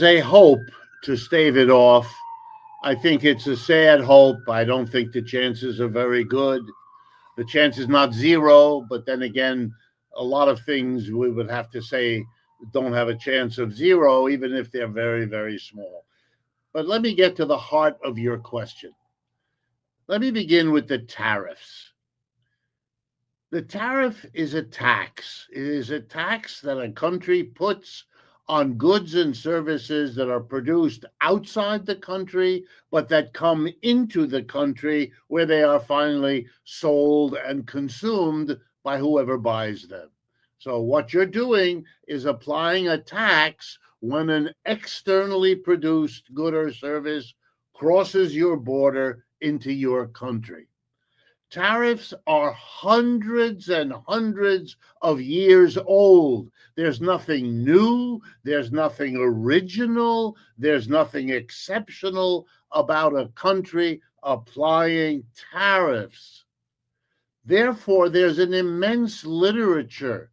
A hope to stave it off. I think it's a sad hope. I don't think the chances are very good. The chance is not zero, but then again, a lot of things we would have to say don't have a chance of zero, even if they're very, very small. But let me get to the heart of your question. Let me begin with the tariffs. The tariff is a tax. It is a tax that a country puts on goods and services that are produced outside the country, but that come into the country where they are finally sold and consumed by whoever buys them. So, what you're doing is applying a tax when an externally produced good or service crosses your border into your country. Tariffs are hundreds and hundreds of years old. There's nothing new, there's nothing original, there's nothing exceptional about a country applying tariffs. Therefore, there's an immense literature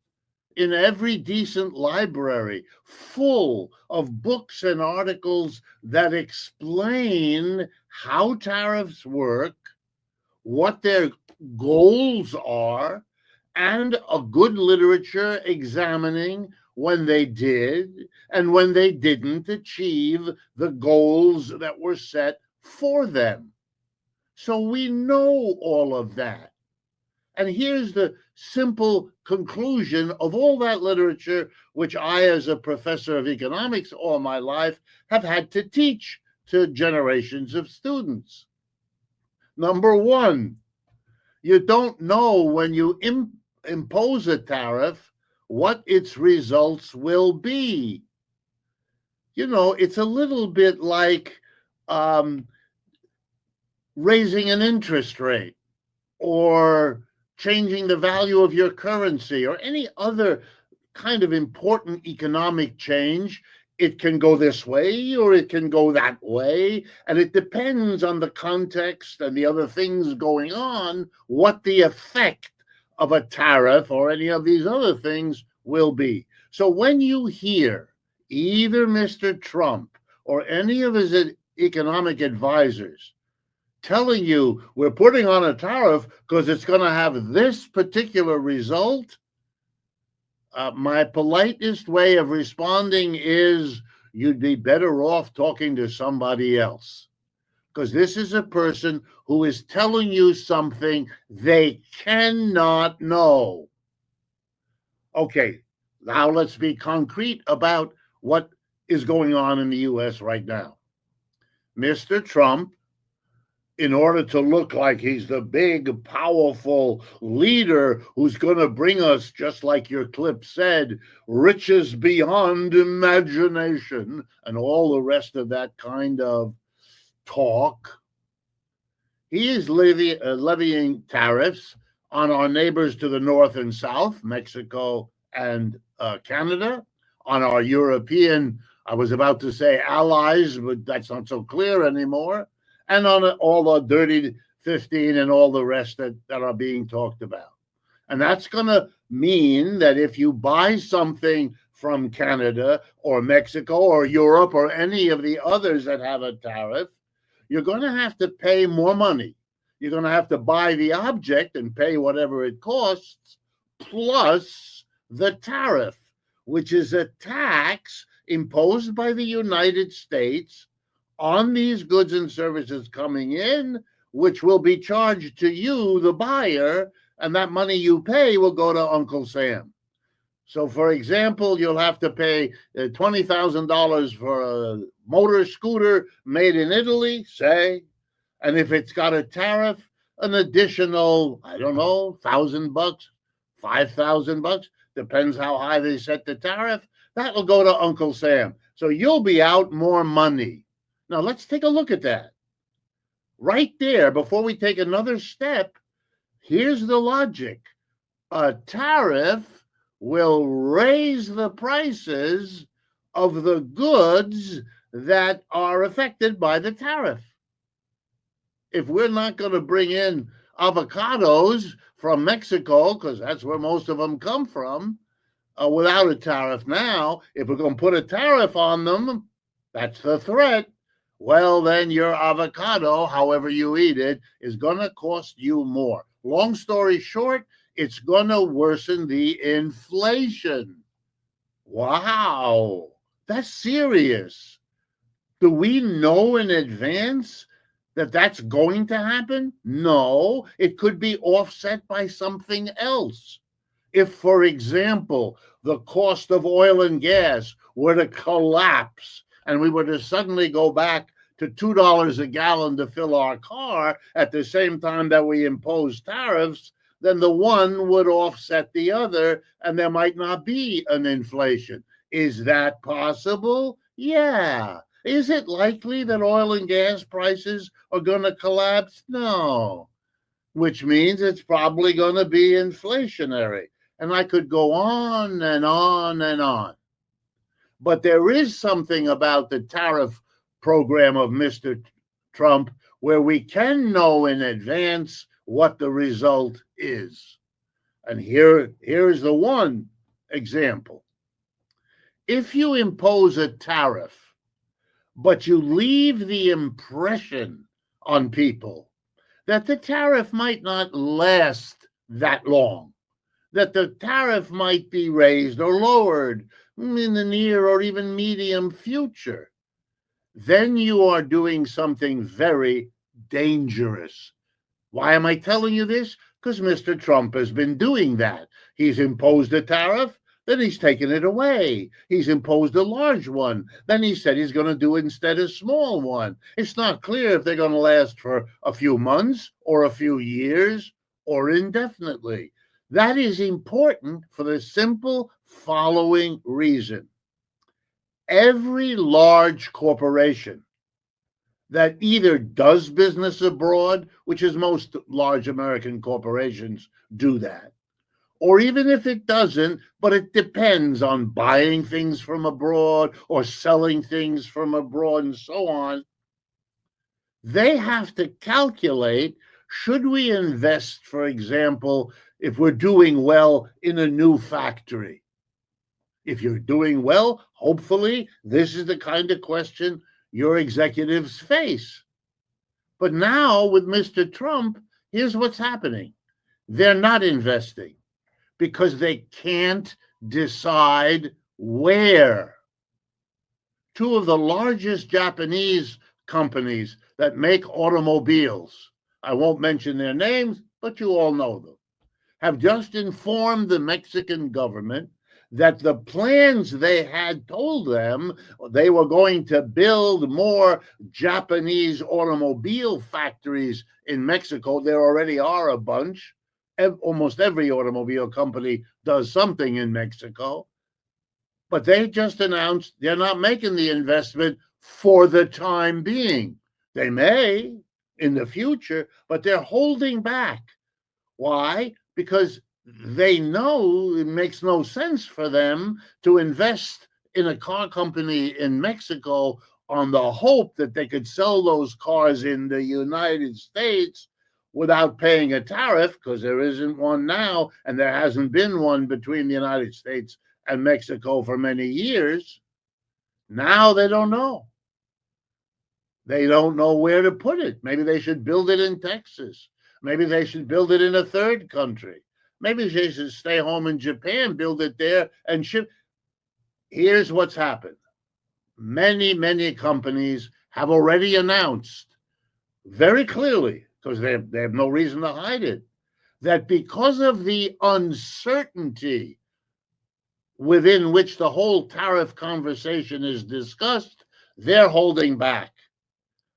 in every decent library full of books and articles that explain how tariffs work, what their goals are, and a good literature examining when they did and when they didn't achieve the goals that were set for them. So we know all of that. And here's the simple conclusion of all that literature, which I, as a professor of economics all my life, have had to teach to generations of students. Number one, you don't know when you impose a tariff what its results will be. You know, it's a little bit like raising an interest rate or changing the value of your currency or any other kind of important economic change. It can go this way or it can go that way, and it depends on the context and the other things going on, what the effect of a tariff or any of these other things will be. So when you hear either Mr. Trump or any of his economic advisors telling you we're putting on a tariff because it's going to have this particular result, my politest way of responding is you'd be better off talking to somebody else, because this is a person who is telling you something they cannot know. Okay, now let's be concrete about what is going on in the US right now. Mr. Trump, in order to look like he's the big, powerful leader who's going to bring us, just like your clip said, riches beyond imagination and all the rest of that kind of talk, he is levying tariffs on our neighbors to the north and south, Mexico and Canada, on our European, I was about to say allies, but that's not so clear anymore, and on all the dirty 15 and all the rest that are being talked about. And that's going to mean that if you buy something from Canada or Mexico or Europe or any of the others that have a tariff, you're going to have to pay more money. You're going to have to buy the object and pay whatever it costs, plus the tariff, which is a tax imposed by the United States on these goods and services coming in, which will be charged to you, the buyer, and that money you pay will go to Uncle Sam. So, for example, you'll have to pay $20,000 for a motor scooter made in Italy, say, and if it's got a tariff, an additional, I don't know, $1,000, $5,000, depends how high they set the tariff, that'll go to Uncle Sam. So you'll be out more money. Now, let's take a look at that. Right there, before we take another step, here's the logic. A tariff will raise the prices of the goods that are affected by the tariff. If we're not going to bring in avocados from Mexico, because that's where most of them come from, without a tariff now, if we're going to put a tariff on them, That's the threat. Well, then your avocado, however you eat it, is going to cost you more. Long story short, it's going to worsen the inflation. Wow, that's serious. Do we know in advance that that's going to happen? No, it could be offset by something else. If, for example, the cost of oil and gas were to collapse and we were to suddenly go back to $2 a gallon to fill our car at the same time that we impose tariffs, then the one would offset the other and there might not be an inflation. Is that possible? Yeah. Is it likely that oil and gas prices are going to collapse? No. Which means it's probably going to be inflationary. And I could go on and on and on. But there is something about the tariff program of Mr. Trump where we can know in advance what the result is. And here is the one example. If you impose a tariff, but you leave the impression on people that the tariff might not last that long, that the tariff might be raised or lowered in the near or even medium future, then you are doing something very dangerous. Why am I telling you this? Because Mr. Trump has been doing that. He's imposed a tariff, then he's taken it away. He's imposed a large one. Then he said he's going to do instead a small one. It's not clear if they're going to last for a few months or a few years or indefinitely. That is important for the simple following reason. Every large corporation that either does business abroad, which is most large American corporations do that, or even if it doesn't, but it depends on buying things from abroad or selling things from abroad and so on, they have to calculate, should we invest, for example, if we're doing well in a new factory? If you're doing well, hopefully, this is the kind of question your executives face. But now with Mr. Trump, here's what's happening. They're not investing because they can't decide where. Two of the largest Japanese companies that make automobiles, I won't mention their names, but you all know them, have just informed the Mexican government that the plans they had told them they were going to build more Japanese automobile factories in Mexico. There already are a bunch. Almost every automobile company does something in Mexico. But they just announced they're not making the investment for the time being. They may in the future, but they're holding back. Why? Because they know it makes no sense for them to invest in a car company in Mexico on the hope that they could sell those cars in the United States without paying a tariff, because there isn't one now, and there hasn't been one between the United States and Mexico for many years. Now they don't know. They don't know where to put it. Maybe they should build it in Texas. Maybe they should build it in a third country. Maybe they should stay home in Japan, build it there, and ship. Here's what's happened. Many, many companies have already announced very clearly, because they have no reason to hide it, that because of the uncertainty within which the whole tariff conversation is discussed, they're holding back.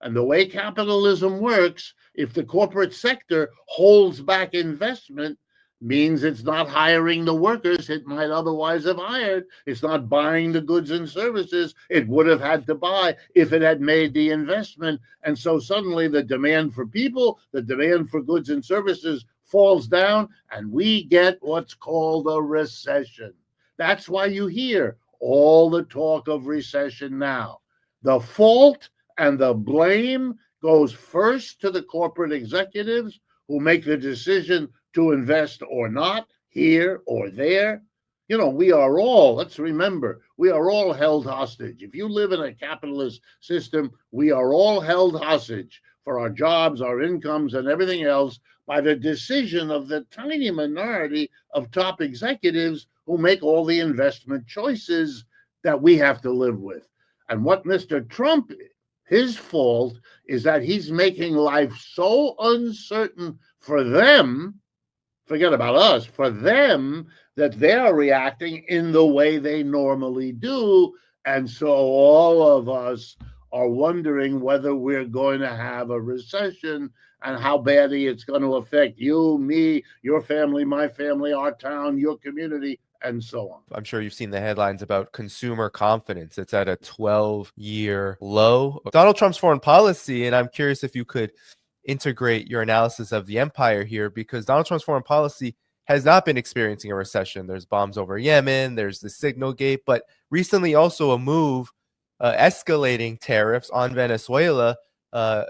And the way capitalism works, if the corporate sector holds back investment, means it's not hiring the workers it might otherwise have hired. It's not buying the goods and services it would have had to buy if it had made the investment. And so suddenly the demand for people, the demand for goods and services falls down, and we get what's called a recession. That's why you hear all the talk of recession now. The fault and the blame goes first to the corporate executives who make the decision to invest or not, here or there. We are all, let's remember, we are all held hostage. If you live in a capitalist system, we are all held hostage for our jobs, our incomes, and everything else by the decision of the tiny minority of top executives who make all the investment choices that we have to live with. And what Mr. Trump, his fault is that he's making life so uncertain for them, forget about us, for them, that they're reacting in the way they normally do. And so all of us are wondering whether we're going to have a recession and how badly it's going to affect you, me, your family, my family, our town, your community, and so on. I'm sure you've seen the headlines about consumer confidence. It's at a 12-year low. Donald Trump's foreign policy, and I'm curious if you could integrate your analysis of the empire here, because Donald Trump's foreign policy has not been experiencing a recession. There's bombs over Yemen, there's the Signal Gate, but recently also a move escalating tariffs on Venezuela,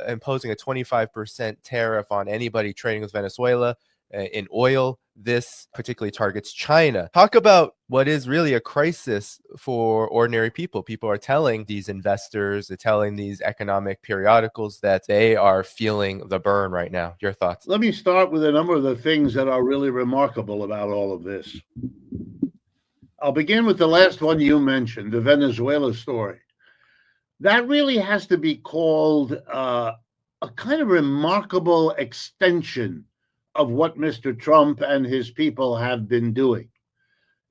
imposing a 25% tariff on anybody trading with Venezuela in oil. This particularly targets China. Talk about what is really a crisis for ordinary people. People are telling these investors, they're telling these economic periodicals that they are feeling the burn right now. Your thoughts? Let me start with a number of the things that are really remarkable about all of this. I'll begin with the last one you mentioned, the Venezuela story. That really has to be called a kind of remarkable extension of what Mr. Trump and his people have been doing.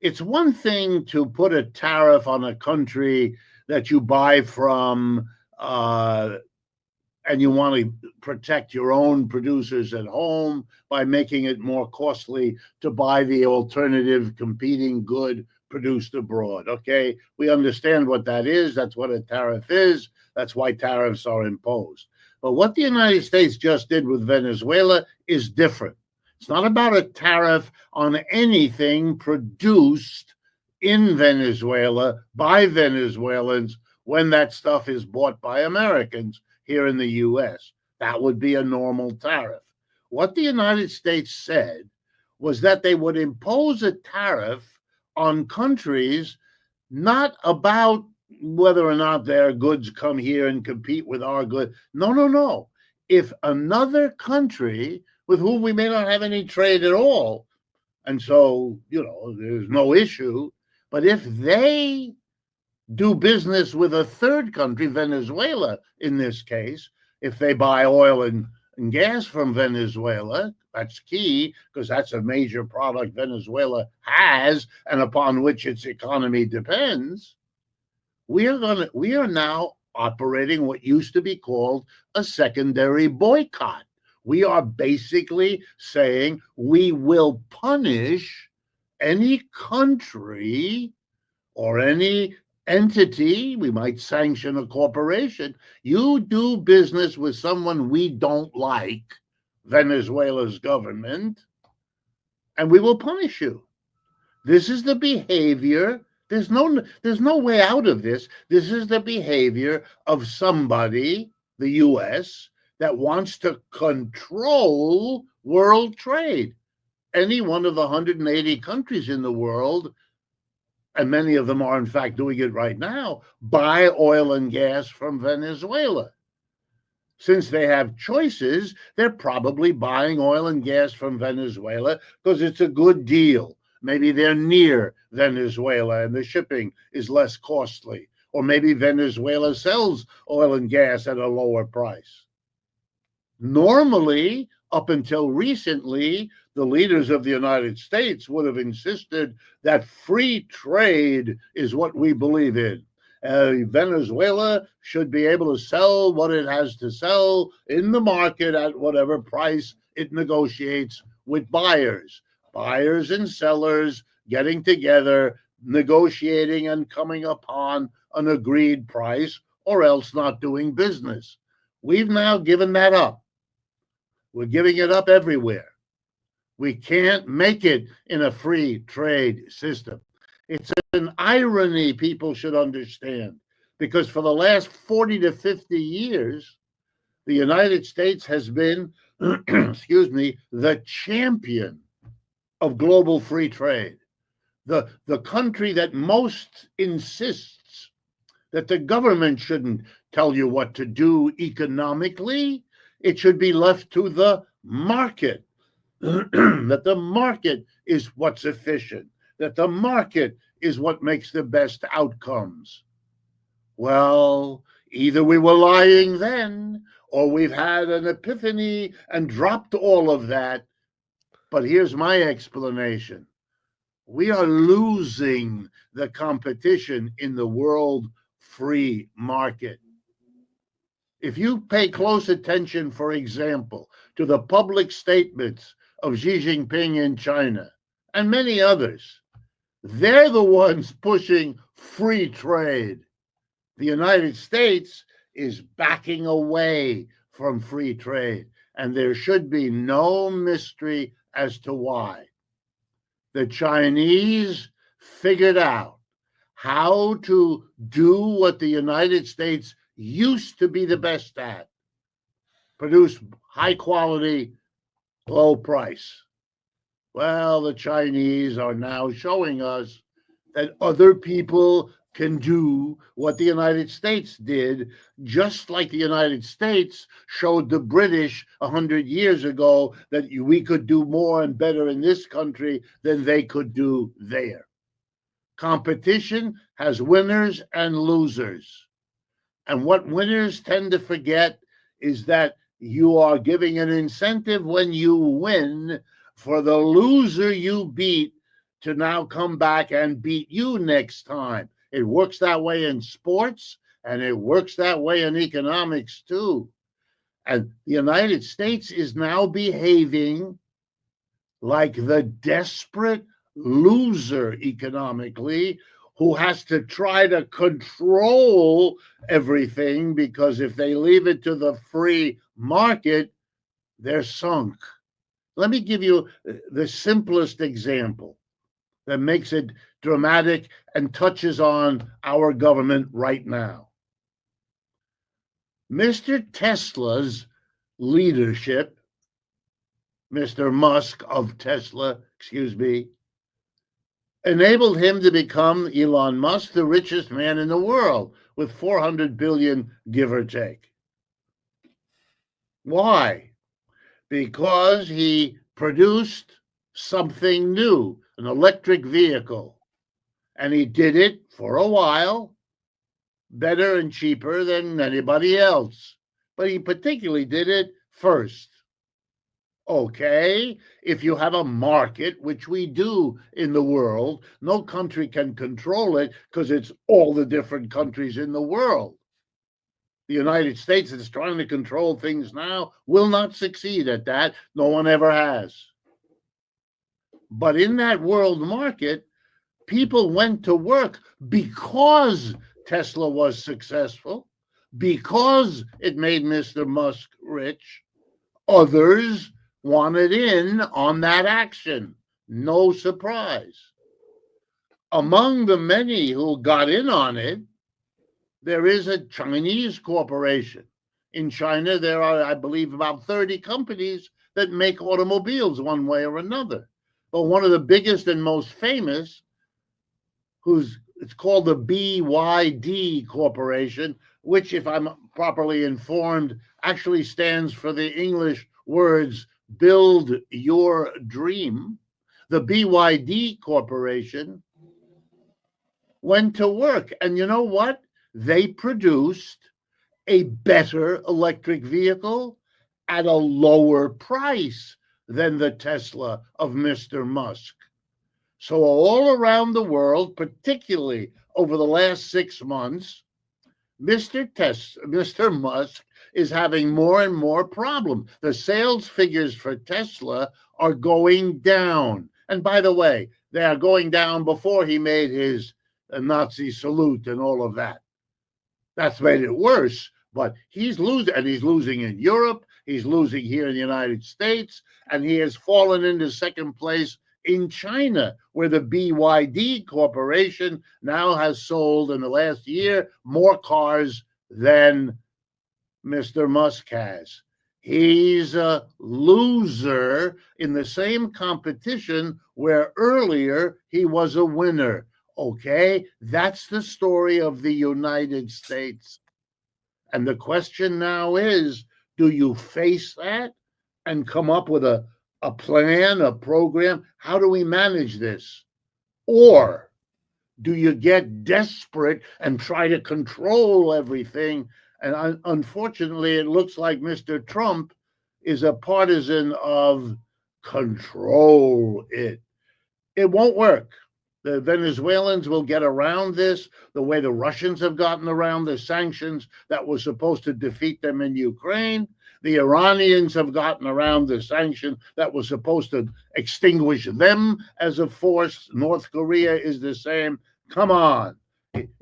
It's one thing to put a tariff on a country that you buy from and you want to protect your own producers at home by making it more costly to buy the alternative competing good produced abroad. Okay, we understand what that is. That's what a tariff is. That's why tariffs are imposed. But what the United States just did with Venezuela is different. It's not about a tariff on anything produced in Venezuela by Venezuelans when that stuff is bought by Americans here in the US. That would be a normal tariff. What the United States said was that they would impose a tariff on countries not about whether or not their goods come here and compete with our goods. No. If another country with whom we may not have any trade at all, and so, there's no issue, but if they do business with a third country, Venezuela in this case, if they buy oil and gas from Venezuela, that's key because that's a major product Venezuela has and upon which its economy depends. We are now operating what used to be called a secondary boycott. We are basically saying we will punish any country or any entity. We might sanction a corporation. You do business with someone we don't like, Venezuela's government, and we will punish you. This is the behavior. There's no way out of this. This is the behavior of somebody, the US, that wants to control world trade. Any one of the 180 countries in the world, and many of them are in fact doing it right now, buy oil and gas from Venezuela. Since they have choices, they're probably buying oil and gas from Venezuela because it's a good deal. Maybe they're near Venezuela and the shipping is less costly. Or maybe Venezuela sells oil and gas at a lower price. Normally, up until recently, the leaders of the United States would have insisted that free trade is what we believe in. Venezuela should be able to sell what it has to sell in the market at whatever price it negotiates with buyers. Buyers and sellers getting together, negotiating and coming upon an agreed price, or else not doing business. We've now given that up. We're giving it up everywhere. We can't make it in a free trade system. It's an irony people should understand, because for the last 40 to 50 years, the United States has been, the champion of global free trade. the country that most insists that the government shouldn't tell you what to do economically. It should be left to the market, that the market is what's efficient, that the market is what makes the best outcomes. Well, either we were lying then, or we've had an epiphany and dropped all of that. But here's my explanation. We are losing the competition in the world free market. If you pay close attention, for example, to the public statements of Xi Jinping in China and many others, they're the ones pushing free trade. The United States is backing away from free trade, and there should be no mystery as to why. The Chinese figured out how to do what the United States used to be the best at: produce high quality, low price. Well, the Chinese are now showing us that other people can do what the United States did, just like the United States showed the British 100 years ago that we could do more and better in this country than they could do there. Competition has winners and losers. And what winners tend to forget is that you are giving an incentive when you win for the loser you beat to now come back and beat you next time. It works that way in sports, and it works that way in economics too. And the United States is now behaving like the desperate loser economically, who has to try to control everything, because if they leave it to the free market, they're sunk. Let me give you the simplest example that makes it dramatic and touches on our government right now. Mr. Tesla's leadership, Mr. Musk of Tesla, enabled him to become, Elon Musk, the richest man in the world with 400 billion, give or take. Why? Because he produced something new, an electric vehicle. And he did it for a while, better and cheaper than anybody else. But he particularly did it first. Okay, if you have a market, which we do in the world, no country can control it because it's all the different countries in the world. The United States is trying to control things now, will not succeed at that. No one ever has. But in that world market, people went to work because Tesla was successful, because it made Mr. Musk rich. Others wanted in on that action. No surprise. Among the many who got in on it, there is a Chinese corporation. In China, there are, I believe, about 30 companies that make automobiles one way or another. But one of the biggest and most famous, it's called the BYD Corporation, which, if I'm properly informed, actually stands for the English words, build your dream. The BYD Corporation went to work. And you know what? They produced a better electric vehicle at a lower price than the Tesla of Mr. Musk. So all around the world, particularly over the last 6 months, Mr. Musk is having more and more problems. The sales figures for Tesla are going down. And by the way, they are going down before he made his Nazi salute and all of that. That's made it worse, but he's losing, and he's losing in Europe, he's losing here in the United States, and he has fallen into second place in China, where the BYD Corporation now has sold in the last year more cars than Mr. Musk has. He's a loser in the same competition where earlier he was a winner. Okay, that's the story of the United States. And the question now is, do you face that and come up with a plan, a program? How do we manage this? Or do you get desperate and try to control everything? And unfortunately, it looks like Mr. Trump is a partisan of control it. It won't work. The Venezuelans will get around this the way the Russians have gotten around the sanctions that were supposed to defeat them in Ukraine. The Iranians have gotten around the sanction that was supposed to extinguish them as a force. North Korea is the same. Come on.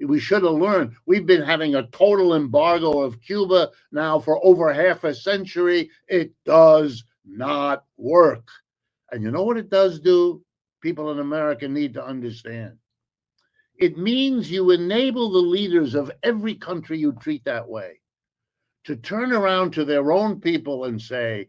We should have learned. We've been having a total embargo of Cuba now for over half a century. It does not work. And you know what it does do? People in America need to understand. It means you enable the leaders of every country you treat that way to turn around to their own people and say,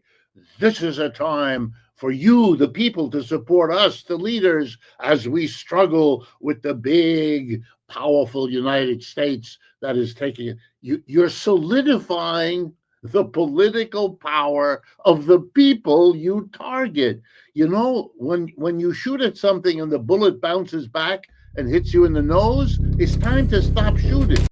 this is a time for you, the people, to support us, the leaders, as we struggle with the big, powerful United States that is taking it. You're solidifying the political power of the people you target. You know, when you shoot at something and the bullet bounces back and hits you in the nose, it's time to stop shooting.